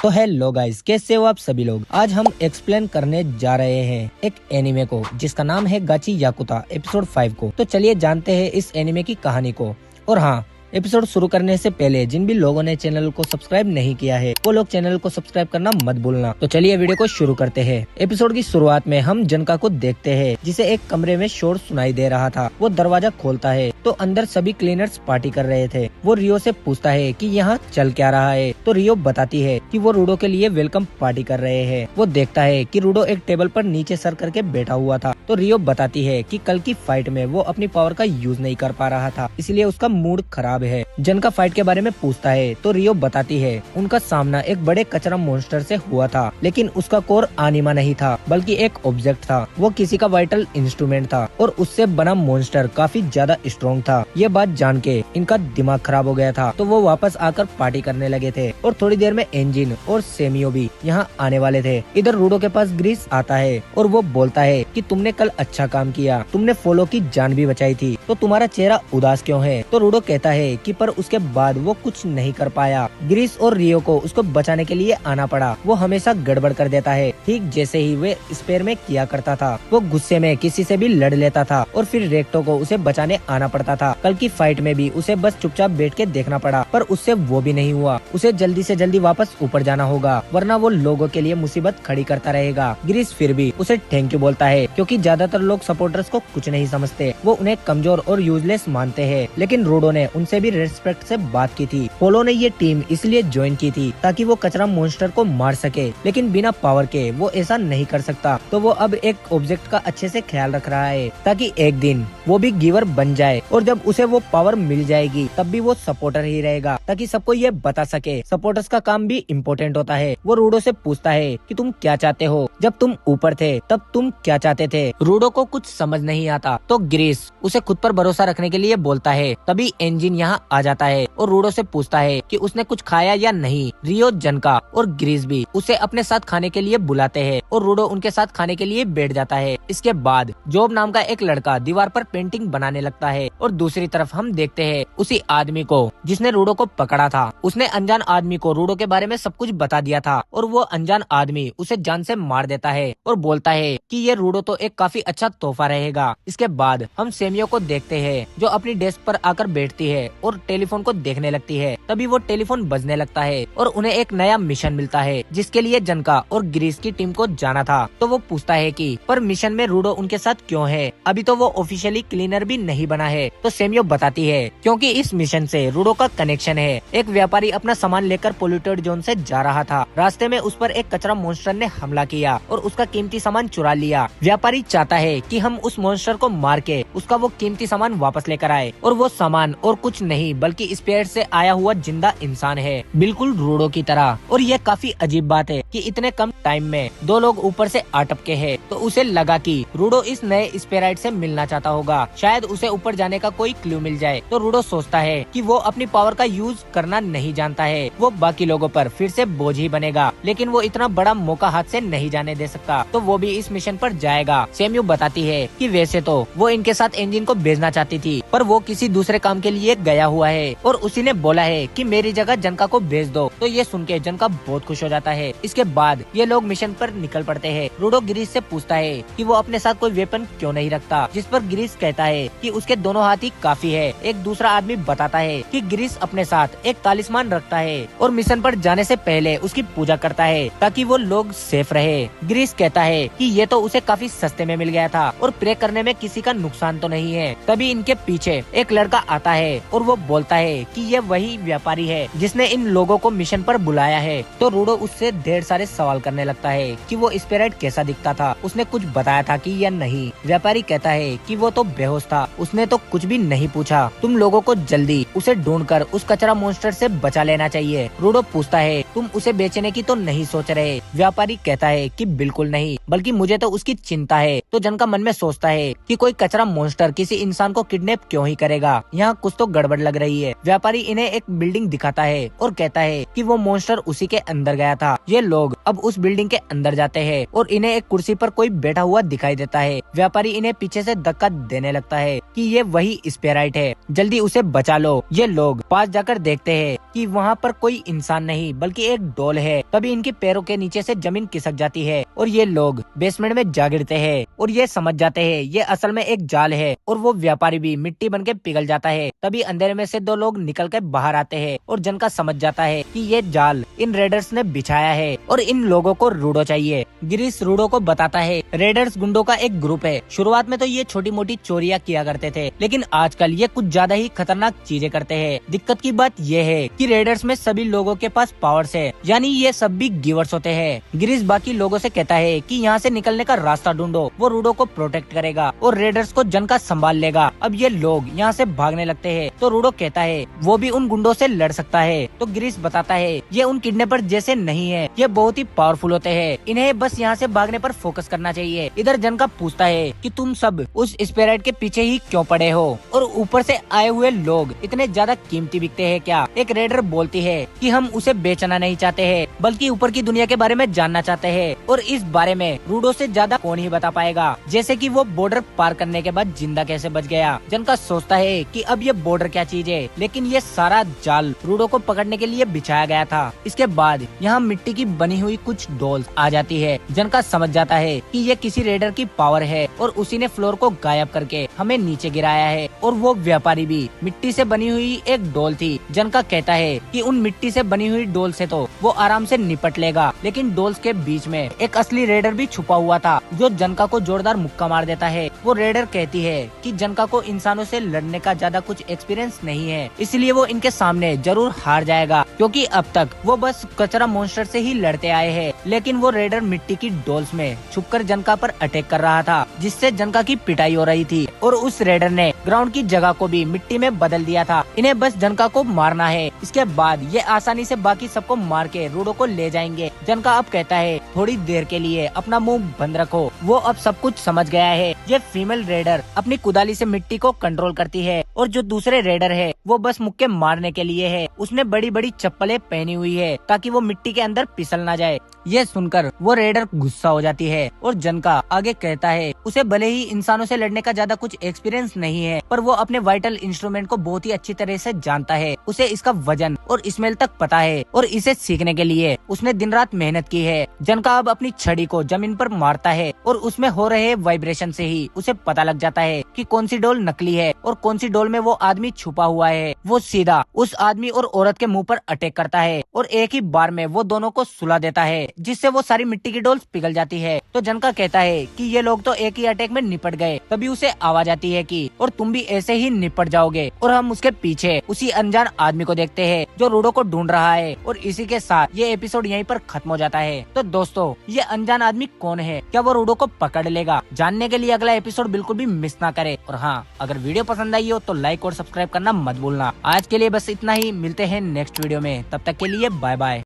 तो hello guys, कैसे हो आप सभी लोग। आज हम एक्सप्लेन करने जा रहे हैं एक एनिमे को जिसका नाम है गाची याकुता एपिसोड 5 को। तो चलिए जानते हैं इस एनिमे की कहानी को। और हाँ, एपिसोड शुरू करने से पहले जिन भी लोगों ने चैनल को सब्सक्राइब नहीं किया है वो लोग चैनल को सब्सक्राइब करना मत भूलना। तो चलिए वीडियो को शुरू करते हैं। एपिसोड की शुरुआत में हम जनका को देखते हैं जिसे एक कमरे में शोर सुनाई दे रहा था। वो दरवाजा खोलता है तो अंदर सभी क्लीनर्स पार्टी कर रहे थे। वो रियो से पूछता है कि यहाँ चल क्या रहा है, तो रियो बताती है कि वो रूडो के लिए वेलकम पार्टी कर रहे हैं। वो देखता है कि रूडो एक टेबल पर नीचे सर करके बैठा हुआ था। तो रियो बताती है कि कल की फाइट में वो अपनी पावर का यूज नहीं कर पा रहा था, इसलिए उसका मूड खराब है। जनका फाइट के बारे में पूछता है तो रियो बताती है उनका सामना एक बड़े कचरा मॉन्स्टर से हुआ था, लेकिन उसका कोर आनिमा नहीं था बल्कि एक ऑब्जेक्ट था। वो किसी का वाइटल इंस्ट्रूमेंट था और उससे बना मॉन्स्टर काफी ज्यादा स्ट्रॉन्ग था। ये बात जान के इनका दिमाग खराब हो गया था। तो वो वापस आकर पार्टी करने लगे थे और थोड़ी देर में एंजिन और सेमियो भी यहाँ आने वाले थे। इधर रूडो के पास ग्रीस आता है और वो बोलता है कि तुमने कल अच्छा काम किया, तुमने फोलो की जान भी बचाई थी, तो तुम्हारा चेहरा उदास क्यों है। तो रूडो कहता है कि पर उसके बाद वो कुछ नहीं कर पाया। ग्रीस और रियो को उसको बचाने के लिए आना पड़ा। वो हमेशा गड़बड़ कर देता है, ठीक जैसे ही वे स्पेयर में किया करता था। वो गुस्से में किसी से भी लड़ लेता था और फिर रेक्टो को उसे बचाने आना पड़ता था। कल की फाइट में भी उसे बस चुपचाप बैठ के देखना पड़ा, पर उससे वो भी नहीं हुआ। उसे जल्दी से जल्दी वापस ऊपर जाना होगा, वरना वो लोगों के लिए मुसीबत खड़ी करता रहेगा। ग्रीस फिर भी उसे थैंक यू बोलता है क्योंकि ज्यादातर लोग सपोर्टर्स को कुछ नहीं समझते, वो उन्हें कमजोर और यूजलेस मानते हैं। लेकिन रूडो ने उनसे भी रेस्पेक्ट से बात की थी। पोलो ने ये टीम इसलिए ज्वाइन की थी ताकि वो कचरा मॉन्स्टर को मार सके, लेकिन बिना पावर के वो ऐसा नहीं कर सकता। तो वो अब एक ऑब्जेक्ट का अच्छे से ख्याल रख रहा है ताकि एक दिन वो भी गिवर बन जाए, और जब उसे वो पावर मिल जाएगी तब भी वो सपोर्टर ही रहेगा ताकि सबको ये बता सके सपोर्टर्स का काम भी इम्पोर्टेंट होता है। वो रूडो से पूछता है कि तुम क्या चाहते हो, जब तुम ऊपर थे तब तुम क्या चाहते थे। रूडो को कुछ समझ नहीं आता तो ग्रीस उसे खुद पर भरोसा रखने के लिए बोलता है। तभी इंजन यहाँ आ जाता है और रूडो से पूछता है कि उसने कुछ खाया या नहीं। रियो, जनका और ग्रीस भी उसे अपने साथ खाने के लिए बुलाते हैं और रूडो उनके साथ खाने के लिए बैठ जाता है। इसके बाद जॉब नाम का एक लड़का दीवार पर पेंटिंग बनाने लगता है और दूसरी तरफ हम देखते हैं उसी आदमी को जिसने रूडो को पकड़ा था। उसने अनजान आदमी को रूडो के बारे में सब कुछ बता दिया था और वो अनजान आदमी उसे जान से मार देता है और बोलता है कि ये रूडो तो एक काफी अच्छा तोहफा रहेगा। इसके बाद हम सेमियो को देखते हैं जो अपनी डेस्क पर आकर बैठती है और टेलीफोन को देखने लगती है। तभी वो टेलीफोन बजने लगता है और उन्हें एक नया मिशन मिलता है जिसके लिए जनका और ग्रीस की टीम को जाना था। तो वो पूछता है कि पर मिशन में रूडो उनके साथ क्यों है, अभी तो वो ऑफिशियली क्लीनर भी नहीं बना है। तो सेमियो बताती है क्योंकि इस मिशन से रूडो का कनेक्शन है। एक व्यापारी अपना सामान लेकर पोल्यूटेड जोन से जा रहा था। रास्ते में उस पर एक कचरा मॉन्स्टर ने हमला किया और उसका कीमती सामान चुरा लिया। व्यापारी चाहता है कि हम उस मॉन्स्टर को मार के उसका वो कीमती सामान वापस लेकर आए, और वो सामान और कुछ नहीं बल्कि स्पेयर से आया हुआ जिंदा इंसान है, बिल्कुल रूडो की तरह। और ये काफी अजीब बात है कि इतने कम टाइम में दो लोग ऊपर से आ टपके हैं। तो उसे लगा कि रूडो इस नए स्पेराइट से मिलना चाहता होगा, शायद उसे ऊपर जाने का कोई क्लू मिल जाए। तो रूडो सोचता है कि वो अपनी पावर का यूज करना नहीं जानता है, वो बाकी लोगों पर फिर से बोझ ही बनेगा, लेकिन वो इतना बड़ा मौका हाथ से नहीं जाने दे सकता। तो वो भी इस मिशन पर जाएगा। सेमियो बताती है कि वैसे तो वो इनके साथ इंजन को भेजना चाहती थी, पर वो किसी दूसरे काम के लिए गया हुआ है और उसी ने बोला है कि मेरी जगह जनका को भेज दो। तो ये सुन के जनका बहुत खुश हो जाता है। इसके बाद ये लोग मिशन पर निकल पड़ते हैं। रूडो ग्रीस से पूछता है कि वो अपने साथ कोई वेपन क्यों नहीं रखता, जिस पर ग्रीस कहता है कि उसके दोनों हाथ ही काफी है। एक दूसरा आदमी बताता है कि ग्रीस अपने साथ एक तालिस्मान रखता है और मिशन पर जाने से पहले उसकी पूजा करता है ताकि वो लोग सेफ रहे। ग्रीस कहता है कि ये तो उसे काफी सस्ते में मिल गया था और प्रे करने में किसी का नुकसान तो नहीं है। तभी इनके पीछे एक लड़का आता है और वो बोलता है कि ये वही व्यापारी है जिसने इन लोगों को मिशन पर बुलाया है। तो रूडो उससे ढेर सारे सवाल करने लगता है कि वो स्पिरिट कैसा दिखता था, उसने कुछ बताया था कि या नहीं। व्यापारी कहता है कि वो तो बेहोश था, उसने तो कुछ भी नहीं पूछा। तुम लोगों को जल्दी उसे ढूंढकर उस कचरा मॉन्स्टर से बचा लेना चाहिए। रूडो पूछता है तुम उसे बेचने की तो नहीं सोच रहे। व्यापारी कहता है कि बिल्कुल नहीं, बल्कि मुझे तो उसकी चिंता है। तो जनका मन में सोचता है कि कोई कचरा मॉन्स्टर किसी इंसान को किडनैप क्यों ही करेगा, यहाँ कुछ तो गड़बड़ लग रही है। व्यापारी इन्हें एक बिल्डिंग दिखाता है और कहता है कि वो मॉन्स्टर उसी के अंदर गया था। ये लोग अब उस बिल्डिंग के अंदर जाते हैं और इन्हें एक कुर्सी पर कोई बैठा हुआ दिखाई देता है। व्यापारी इन्हें पीछे से धक्का देने लगता है कि ये वही स्पेराइट है, जल्दी उसे बचा लो। ये लोग पास जाकर देखते हैं कि वहाँ पर कोई इंसान नहीं बल्कि की एक डॉल है। तभी इनके पैरों के नीचे से जमीन खिसक जाती है और ये लोग बेसमेंट में जा गिरते हैं और ये समझ जाते हैं ये असल में एक जाल है और वो व्यापारी भी मिट्टी बन के पिघल जाता है। तभी अंधेरे में से दो लोग निकल के बाहर आते हैं और जनका समझ जाता है कि ये जाल इन रेडर्स ने बिछाया है और इन लोगों को रूडो चाहिए। गिरीश रूडो को बताता है रेडर्स गुंडों का एक ग्रुप है। शुरुआत में तो ये छोटी मोटी चोरियां किया करते थे, लेकिन आजकल ये कुछ ज्यादा ही खतरनाक चीजें करते हैं। दिक्कत की बात ये है कि रेडर्स में सभी लोगों के पास पावर्स है, यानी ये सब भी गिवर्स होते हैं। गिरीश बाकी लोगों से कहता है कि यहाँ से निकलने का रास्ता ढूंढो, वो रूडो को प्रोटेक्ट करेगा और रेडर्स को जनका संभाल लेगा। अब ये लोग यहाँ से भागने लगते हैं तो रूडो कहता है वो भी उन गुंडों से लड़ सकता है। तो गिरीश बताता है ये उन किडनैपर जैसे नहीं है, ये बहुत ही पावरफुल होते हैं, इन्हें बस यहाँ से भागने पर फोकस करना चाहिए। इधर जनका पूछता है कि तुम सब उस स्पिरिट के पीछे ही क्यों पड़े हो और ऊपर से आए हुए लोग इतने ज्यादा कीमती बिकते हैं क्या? एक रेडर बोलती है कि हम उसे बेचना नहीं चाहते हैं, बल्कि ऊपर की दुनिया के बारे में जानना चाहते हैं और इस बारे में रूडो से ज्यादा कौन ही बता पाएगा, जैसे कि वो बॉर्डर पार करने के बाद जिंदा कैसे बच गया। जनका सोचता है कि अब ये बॉर्डर क्या चीज है, लेकिन ये सारा जाल रूडो को पकड़ने के लिए बिछाया गया था। इसके बाद यहाँ मिट्टी की बनी हुई कुछ डॉल्स आ जाती है। जनका समझ जाता है कि ये किसी रेडर की पावर है और उसी ने फ्लोर को गायब करके हमें नीचे गिराया है। और वो व्यापारी भी मिट्टी से बनी हुई एक डॉल थी। जनका कहता है कि उन मिट्टी से बनी हुई डॉल से तो वो आराम से निपट लेगा, लेकिन डॉल्स के बीच में एक असली रेडर भी छुपा हुआ था जो जनका को जोरदार मुक्का मार देता है। वो रेडर कहती है कि जनका को इंसानों से लड़ने का ज्यादा कुछ एक्सपीरियंस नहीं है, इसलिए वो इनके सामने जरूर हार जाएगा, क्योंकि अब तक वो बस कचरा मॉन्स्टर से ही लड़ते आए हैं। लेकिन वो रेडर मिट्टी की डॉल्स में छुपकर जनका पर अटैक कर रहा था, जिससे जनका की पिटाई हो रही थी और उस रेडर ने ग्राउंड की जगह को भी मिट्टी में बदल दिया था। इन्हें बस जनका को मारना है, इसके बाद ये आसानी से बाकी सबको मार के रूडो को ले जाएंगे। जनका अब कहता है थोड़ी देर के लिए अपना मुंह बंद रखो, वो अब सब कुछ समझ गया है। ये फीमेल रेडर अपनी कुदाली से मिट्टी को कंट्रोल करती है और जो दूसरे रेडर है वो बस मुक्के मारने के लिए है। उसने बड़ी बड़ी चप्पलें पहनी हुई है ताकि वो मिट्टी के अंदर फिसल ना जाए। ये सुनकर वो रेडर गुस्सा हो जाती है और जनका आगे कहता है उसे भले ही इंसानों से लड़ने का ज्यादा कुछ एक्सपीरियंस नहीं है, पर वो अपने वाइटल इंस्ट्रूमेंट को बहुत ही अच्छी तरह से जानता है। उसे इसका वजन और स्मेल तक पता है और इसे सीखने के लिए उसने दिन रात मेहनत की है। जनका अब अपनी छड़ी को जमीन पर मारता है और उसमें हो रहे वाइब्रेशन से ही उसे पता लग जाता है कि कौन सी डोल नकली है और कौन सी डोल में वो आदमी छुपा हुआ है। वो सीधा उस आदमी और औरत के मुंह पर अटैक करता है और एक ही बार में वो दोनों को सुला देता है, जिससे वो सारी मिट्टी की डोल्स पिघल जाती है। तो जनका कहता है कि ये लोग तो एक ही अटैक में निपट गए। तभी उसे आवाज आती है कि और तुम भी ऐसे ही निपट जाओगे। और हम उसके पीछे उसी अनजान आदमी को देखते हैं जो रूडो को ढूंढ रहा है। और इसी के साथ ये एपिसोड यहीं पर खत्म हो जाता है। तो दोस्तों ये अनजान आदमी कौन है, क्या वो रूडो को पकड़ लेगा? जानने के लिए अगला एपिसोड बिल्कुल भी मिस ना करे। और हाँ, अगर वीडियो पसंद आई हो तो लाइक और सब्सक्राइब करना मत भूलना। आज के लिए बस इतना ही, मिलते हैं नेक्स्ट वीडियो में, तब तक के लिए बाय बाय।